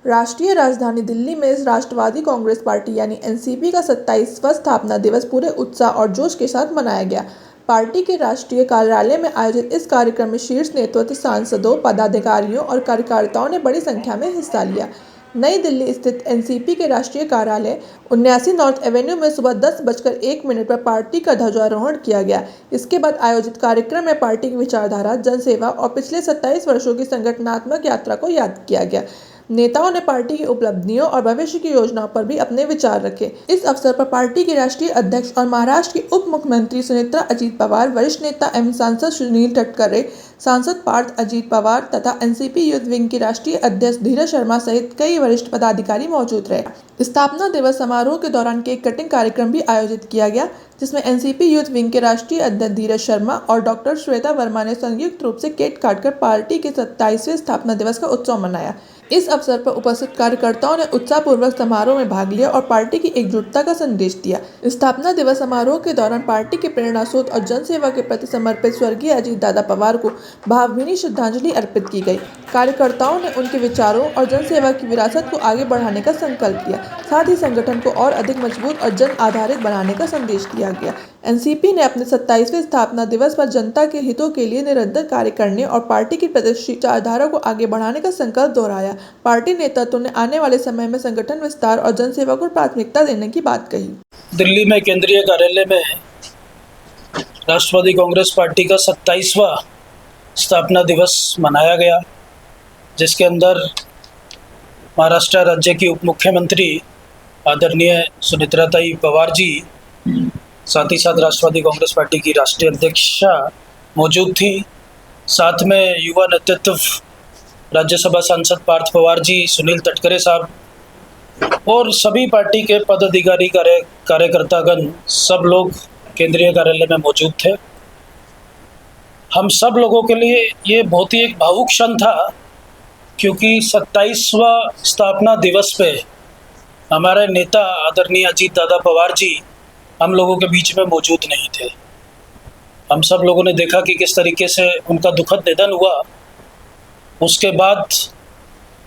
राष्ट्रीय राजधानी दिल्ली में राष्ट्रवादी कांग्रेस पार्टी यानी एनसीपी का 27वां स्थापना दिवस पूरे उत्साह और जोश के साथ मनाया गया। पार्टी के राष्ट्रीय कार्यालय में आयोजित इस कार्यक्रम में शीर्ष नेतृत्व, सांसदों, पदाधिकारियों और कार्यकर्ताओं ने बड़ी संख्या में हिस्सा लिया। नई दिल्ली स्थित एनसीपी के राष्ट्रीय कार्यालय 79 नॉर्थ एवेन्यू में सुबह 10:01 पर पार्टी का ध्वजारोहण किया गया। इसके बाद आयोजित कार्यक्रम में पार्टी की विचारधारा, जनसेवा और पिछले 27 वर्षों की संगठनात्मक यात्रा को याद किया गया। नेताओं ने पार्टी की उपलब्धियों और भविष्य की योजनाओं पर भी अपने विचार रखे। इस अवसर पर पार्टी के राष्ट्रीय अध्यक्ष और महाराष्ट्र के उप मुख्यमंत्री सुनेत्रा अजित पवार, वरिष्ठ नेता एवं सांसद सुनील तटकरे, सांसद पार्थ अजित पवार तथा एनसीपी यूथ विंग के राष्ट्रीय अध्यक्ष धीरज शर्मा सहित कई वरिष्ठ पदाधिकारी मौजूद रहे। स्थापना दिवस समारोह के दौरान केक कटिंग कार्यक्रम भी आयोजित किया गया, जिसमें एनसीपी यूथ विंग के राष्ट्रीय अध्यक्ष धीरज शर्मा और डॉक्टर श्वेता वर्मा ने संयुक्त रूप से केक काटकर पार्टी के 27वें स्थापना दिवस का उत्सव मनाया। इस अवसर पर उपस्थित कार्यकर्ताओं ने उत्साहपूर्वक समारोह में भाग लिया और पार्टी की एकजुटता का संदेश दिया। स्थापना दिवस समारोह के दौरान पार्टी के प्रेरणा स्रोत और जनसेवा के प्रति समर्पित स्वर्गीय अजीत दादा पवार को भावभीनी श्रद्धांजलि अर्पित की गई। कार्यकर्ताओं ने उनके विचारों और जनसेवा की विरासत को आगे बढ़ाने का संकल्प लिया। साथ ही संगठन को और अधिक मजबूत और जन आधारित बनाने का संदेश दिया गया। एनसीपी ने अपने 27वें स्थापना दिवस पर जनता के हितों के लिए निरंतर कार्य करने और पार्टी की प्रतिष्ठित विचारधारा को आगे बढ़ाने का संकल्प दोहराया। पार्टी नेतृत्व ने आने वाले समय में संगठन विस्तार और जनसेवा को प्राथमिकता देने की बात कही। दिल्ली में केंद्रीय कार्यालय में राष्ट्रवादी कांग्रेस पार्टी का 27वां स्थापना दिवस मनाया गया, जिसके अंदर महाराष्ट्र राज्य की उप मुख्यमंत्री आदरणीय सुनेत्राताई पवार जी, साथ ही साथ राष्ट्रवादी कांग्रेस पार्टी की राष्ट्रीय अध्यक्षा मौजूद थी। साथ में युवा नेतृत्व राज्यसभा सांसद पार्थ पवार जी, सुनील तटकरे साहब और सभी पार्टी के पदाधिकारी कार्यकर्तागण सब लोग केंद्रीय कार्यालय में मौजूद थे। हम सब लोगों के लिए ये बहुत ही एक भावुक क्षण था, क्योंकि 27वां स्थापना दिवस पे हमारे नेता आदरणीय अजीत दादा पवार जी हम लोगों के बीच में मौजूद नहीं थे। हम सब लोगों ने देखा कि किस तरीके से उनका दुखद निधन हुआ। उसके बाद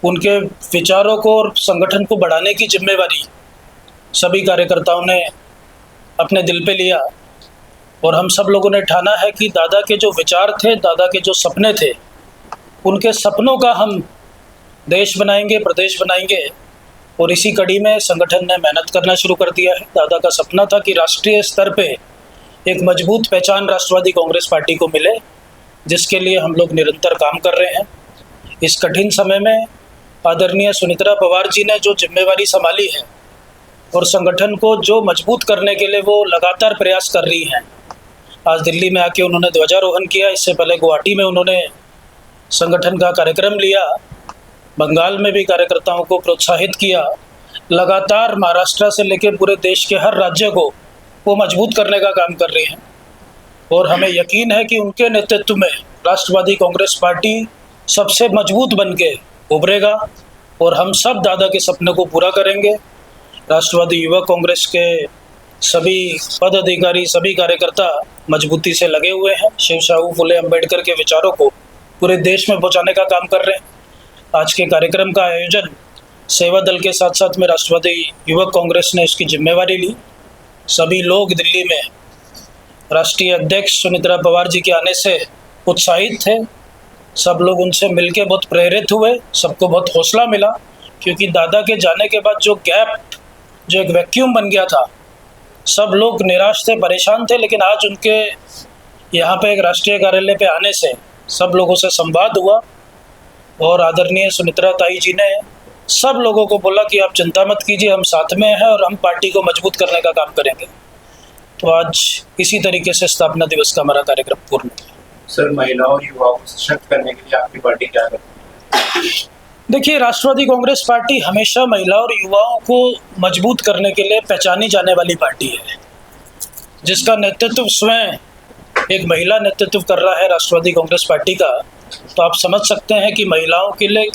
उनके विचारों को और संगठन को बढ़ाने की जिम्मेवारी सभी कार्यकर्ताओं ने अपने दिल पे लिया और हम सब लोगों ने ठाना है कि दादा के जो विचार थे, दादा के जो सपने थे, उनके सपनों का हम देश बनाएंगे, प्रदेश बनाएंगे। और इसी कड़ी में संगठन ने मेहनत करना शुरू कर दिया है। दादा का सपना था कि राष्ट्रीय स्तर पे एक मजबूत पहचान राष्ट्रवादी कांग्रेस पार्टी को मिले, जिसके लिए हम लोग निरंतर काम कर रहे हैं। इस कठिन समय में आदरणीय सुनेत्रा पवार जी ने जो जिम्मेवारी संभाली है और संगठन को जो मजबूत करने के लिए वो लगातार प्रयास कर रही हैं। आज दिल्ली में आके उन्होंने ध्वजारोहण किया, इससे पहले गुवाहाटी में उन्होंने संगठन का कार्यक्रम लिया, बंगाल में भी कार्यकर्ताओं को प्रोत्साहित किया। लगातार महाराष्ट्र से लेकर पूरे देश के हर राज्य को वो मजबूत करने का काम कर रही हैं और हमें यकीन है कि उनके नेतृत्व में राष्ट्रवादी कांग्रेस पार्टी सबसे मजबूत बन के उभरेगा और हम सब दादा के सपने को पूरा करेंगे। राष्ट्रवादी युवा कांग्रेस के सभी पदाधिकारी, सभी कार्यकर्ता मजबूती से लगे हुए हैं। शिव शाहू फुले अम्बेडकर के विचारों को पूरे देश में पहुंचाने का काम कर रहे हैं। आज के कार्यक्रम का आयोजन सेवा दल के साथ साथ में राष्ट्रवादी युवक कांग्रेस ने इसकी जिम्मेवारी ली। सभी लोग दिल्ली में राष्ट्रीय अध्यक्ष सुनेत्रा पवार जी के आने से उत्साहित थे। सब लोग उनसे मिलके बहुत प्रेरित हुए, सबको बहुत हौसला मिला, क्योंकि दादा के जाने के बाद जो गैप, जो एक वैक्यूम बन गया था, सब लोग निराश थे, परेशान थे। लेकिन आज उनके यहाँ पे एक राष्ट्रीय कार्यालय पे आने से सब लोगों से संवाद हुआ और आदरणीय सुनेत्रा ताई जी ने सब लोगों को बोला कि आप चिंता मत कीजिए, हम साथ में हैं और हम पार्टी को मजबूत करने का काम करेंगे। तो आज इसी तरीके से स्थापना दिवस का हमारा कार्यक्रम पूर्ण हुआ। सर, महिलाओं और युवाओं को सशक्त करने के लिए आपकी पार्टी क्या करती है? देखिए, राष्ट्रवादी कांग्रेस पार्टी हमेशा महिला और युवाओं को मजबूत करने के लिए पहचानी जाने वाली पार्टी है, जिसका नेतृत्व स्वयं एक महिला नेतृत्व कर रहा है राष्ट्रवादी कांग्रेस पार्टी का। तो आप समझ सकते हैं कि महिलाओं के लिए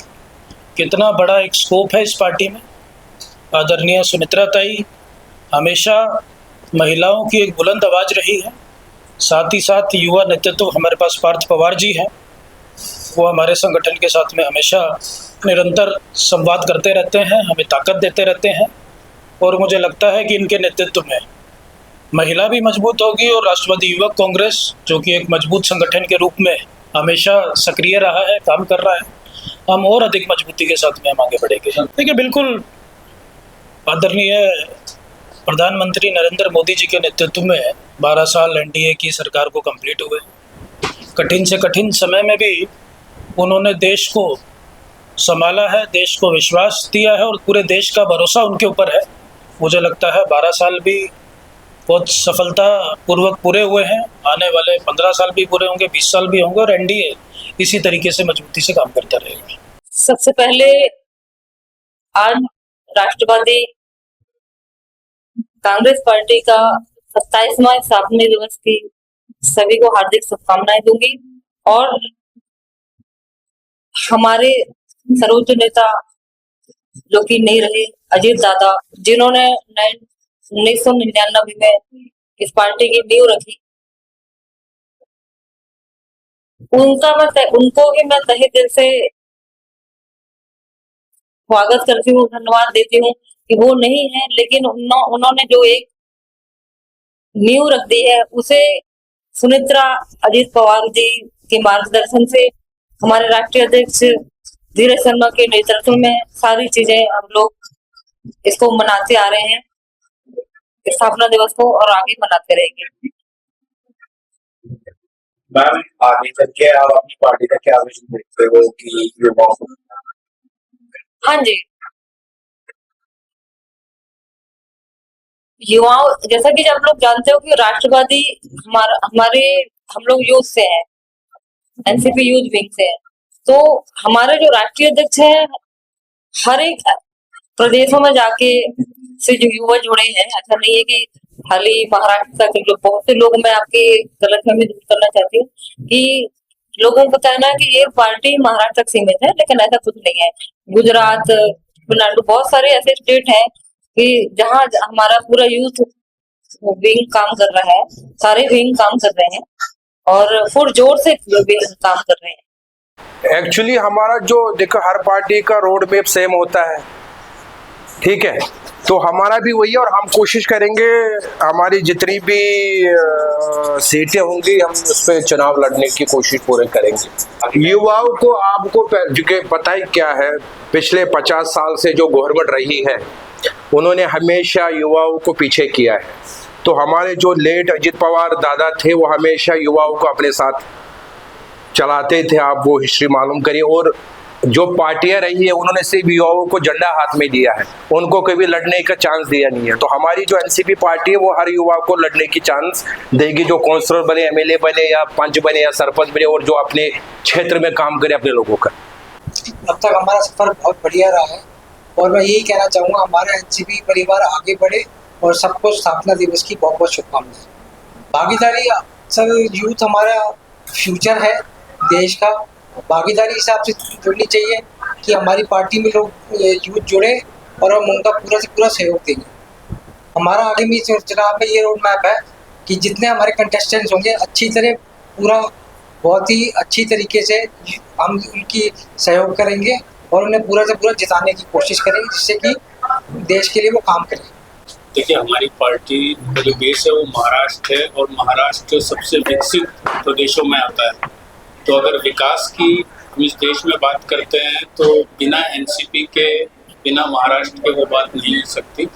कितना बड़ा एक स्कोप है इस पार्टी में। आदरणीय सुनेत्रा ताई हमेशा महिलाओं की एक बुलंद आवाज़ रही है। साथ ही साथ युवा नेतृत्व हमारे पास पार्थ पवार जी हैं, वो हमारे संगठन के साथ में हमेशा निरंतर संवाद करते रहते हैं, हमें ताकत देते रहते हैं और मुझे लगता है कि इनके नेतृत्व में महिला भी मजबूत होगी और राष्ट्रवादी युवक कांग्रेस, जो कि एक मजबूत संगठन के रूप में हमेशा सक्रिय रहा है, काम कर रहा है, हम और अधिक मजबूती के साथ में हम आगे बढ़ेंगे। देखिए, बिल्कुल आदरणीय प्रधानमंत्री नरेंद्र मोदी जी के नेतृत्व में 12 साल एनडीए की सरकार को कंप्लीट हुए। कठिन से कठिन समय में भी उन्होंने देश को संभाला है, देश को विश्वास दिया है और पूरे देश का भरोसा उनके ऊपर है। मुझे लगता है 12 साल भी बहुत सफलतापूर्वक पूरे हुए हैं। आने वाले 15 साल भी पूरे होंगे, 20 साल भी होंगे और एनडीए इसी तरीके से मजबूती से काम करता रहेगा। सबसे पहले आज राष्ट्रवादी कांग्रेस पार्टी का 27वां स्थापना दिवस की सभी को हार्दिक शुभकामनाएं दूंगी और हमारे सर्वोच्च नेता जो कि नहीं रहे, अजीत दादा, जिन्होंने 1999 में इस पार्टी की नींव रखी, उनको भी मैं तहे दिल से स्वागत करती हूँ, धन्यवाद देती हूँ कि वो नहीं है, लेकिन उन्होंने जो एक नींव रख दी है उसे सुनेत्रा अजीत पवार जी के मार्गदर्शन से हमारे राष्ट्रीय अध्यक्ष धीरज शर्मा के नेतृत्व में सारी चीजें हम लोग इसको मनाते आ रहे हैं, स्थापना दिवस को, और आगे मनाते रहेंगे। मैम, आगे चल के आप अपनी पार्टी का क्या विजन देखते हो कि युवाओं को? हाँ जी, युवाओं, जैसा कि आप लोग जानते हो कि राष्ट्रवादी हम लोग यूथ से हैं, एनसीपी यूथ विंग से हैं, तो हमारे जो राष्ट्रीय अध्यक्ष हैं हर एक प्रदेशों में जाके से जो युवा जुड़े हैं, ऐसा नहीं है कि खाली महाराष्ट्र तक लोग, बहुत से लोग, मैं आपकी गलतफहमी दूर करना चाहती हूँ कि लोगों का कहना है कि ये पार्टी महाराष्ट्र तक सीमित है, लेकिन ऐसा कुछ नहीं है। गुजरात, तमिलनाडु, बहुत सारे ऐसे स्टेट हैं कि जहाँ हमारा पूरा यूथ विंग काम कर रहा है, सारे विंग काम कर रहे हैं और फुल जोर से विंग काम कर रहे हैं। एक्चुअली हमारा जो देखो, हर पार्टी का रोड मैप सेम होता है, ठीक है, तो हमारा भी वही है और हम कोशिश करेंगे, हमारी जितनी भी सीटें होंगी हम उस पर चुनाव लड़ने की कोशिश पूरे करेंगे। युवाओं को आपको पता ही क्या है, पिछले 50 साल से जो गवर्नमेंट रही है उन्होंने हमेशा युवाओं को पीछे किया है। तो हमारे जो लेट अजीत पवार दादा थे वो हमेशा युवाओं को अपने साथ चलाते थे, आप वो हिस्ट्री मालूम करिए। और जो पार्टियां रही है उन्होंने सिर्फ युवाओं को झंडा हाथ में दिया है, उनको कभी लड़ने का चांस दिया नहीं है। तो हमारी जो एनसीपी पार्टी है वो हर युवा को लड़ने की चांस देगी, जो काउंसलर बने, एमएलए बने या पंच बने या सरपंच बने और जो अपने क्षेत्र में काम करे अपने लोगों का। अब तक हमारा सफर बहुत बढ़िया रहा है और मैं यही कहना चाहूँगा, हमारा एनसीपी परिवार आगे बढ़े और सबको स्थापना दिवस की बहुत बहुत शुभकामनाएं। भागीदारी, सर, यूथ हमारा फ्यूचर है देश का, भागीदारी हिसाब से जुड़नी चाहिए कि हमारी पार्टी में लोग यूथ जुड़े और हम उनका पूरा से पूरा सहयोग देंगे। हमारा आगामी चुनाव में ये रोड मैप है कि जितने हमारे कंटेस्टेंट्स होंगे अच्छी तरह पूरा बहुत ही अच्छी तरीके से हम उनकी सहयोग करेंगे और उन्हें पूरा से पूरा जिताने की कोशिश करेंगे, जिससे कि देश के लिए वो काम करें। देखिए, हमारी पार्टी का जो बेस है वो महाराष्ट्र है और महाराष्ट्र सबसे विकसित प्रदेशों में आता है। तो अगर विकास की हम इस देश में बात करते हैं तो बिना एनसीपी के, बिना महाराष्ट्र के वो बात नहीं हो सकती।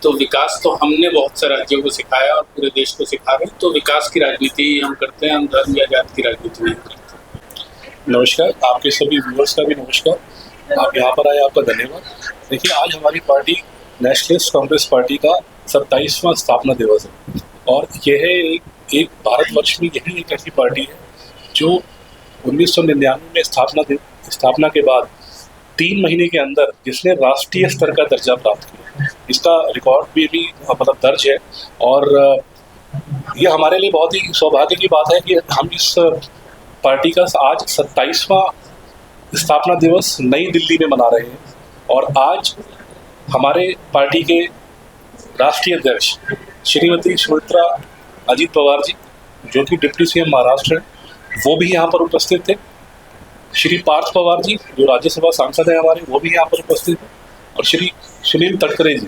तो विकास तो हमने बहुत से राज्यों को सिखाया और पूरे देश को सिखा रहे हैं। तो विकास की राजनीति हम करते हैं, हम धर्म या जाति की राजनीति नहीं करते। नमस्कार, आपके सभी व्यूअर्स का भी नमस्कार। आप यहाँ पर आए, आपका धन्यवाद। देखिए, आज हमारी पार्टी नेशनलिस्ट कांग्रेस पार्टी का 27वां स्थापना दिवस है और यह एक भारतवर्ष में यही एक ऐसी पार्टी है जो 1999 में स्थापना के बाद 3 महीने के अंदर जिसने राष्ट्रीय स्तर का दर्जा प्राप्त किया। इसका रिकॉर्ड भी मतलब दर्ज है और ये हमारे लिए बहुत ही सौभाग्य की बात है कि हम इस पार्टी का आज 27वां स्थापना दिवस नई दिल्ली में मना रहे हैं। और आज हमारे पार्टी के राष्ट्रीय अध्यक्ष श्रीमती सुनेत्रा अजीत पवार जी, जो कि डिप्टी सीएम महाराष्ट्र हैं, वो भी यहाँ पर उपस्थित थे श्री पार्थ पवार जी जो राज्यसभा सांसद है हमारे, वो भी यहाँ पर उपस्थित है, और श्री सुनील तटकरे जी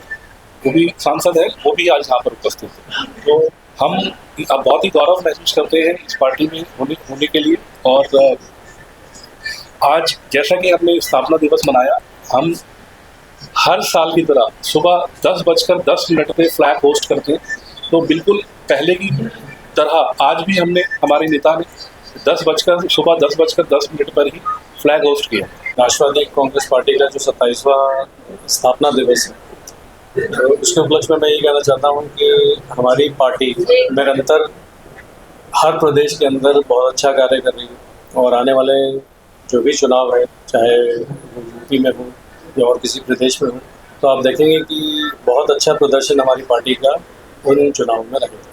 वो भी सांसद है, वो भी आज यहाँ पर उपस्थित है। तो हम अब बहुत ही गौरव महसूस करते हैं इस पार्टी में होने के लिए। और आज जैसा कि हमने स्थापना दिवस मनाया, हम हर साल की तरह सुबह 10:10 पे फ्लैग होस्ट करते हैं। तो बिल्कुल पहले की तरह आज भी हमारे नेता ने सुबह 10:10 पर ही फ्लैग होस्ट किया। राष्ट्रवादी कांग्रेस पार्टी का जो 27वां स्थापना दिवस है, तो उसके उपलक्ष्य में मैं ये कहना चाहता हूँ कि हमारी पार्टी निरंतर हर प्रदेश के अंदर बहुत अच्छा कार्य कर रही है, और आने वाले जो भी चुनाव है, चाहे यूपी में हो या और किसी प्रदेश में हो, तो आप देखेंगे कि बहुत अच्छा प्रदर्शन हमारी पार्टी का उन चुनावों में रहेगा।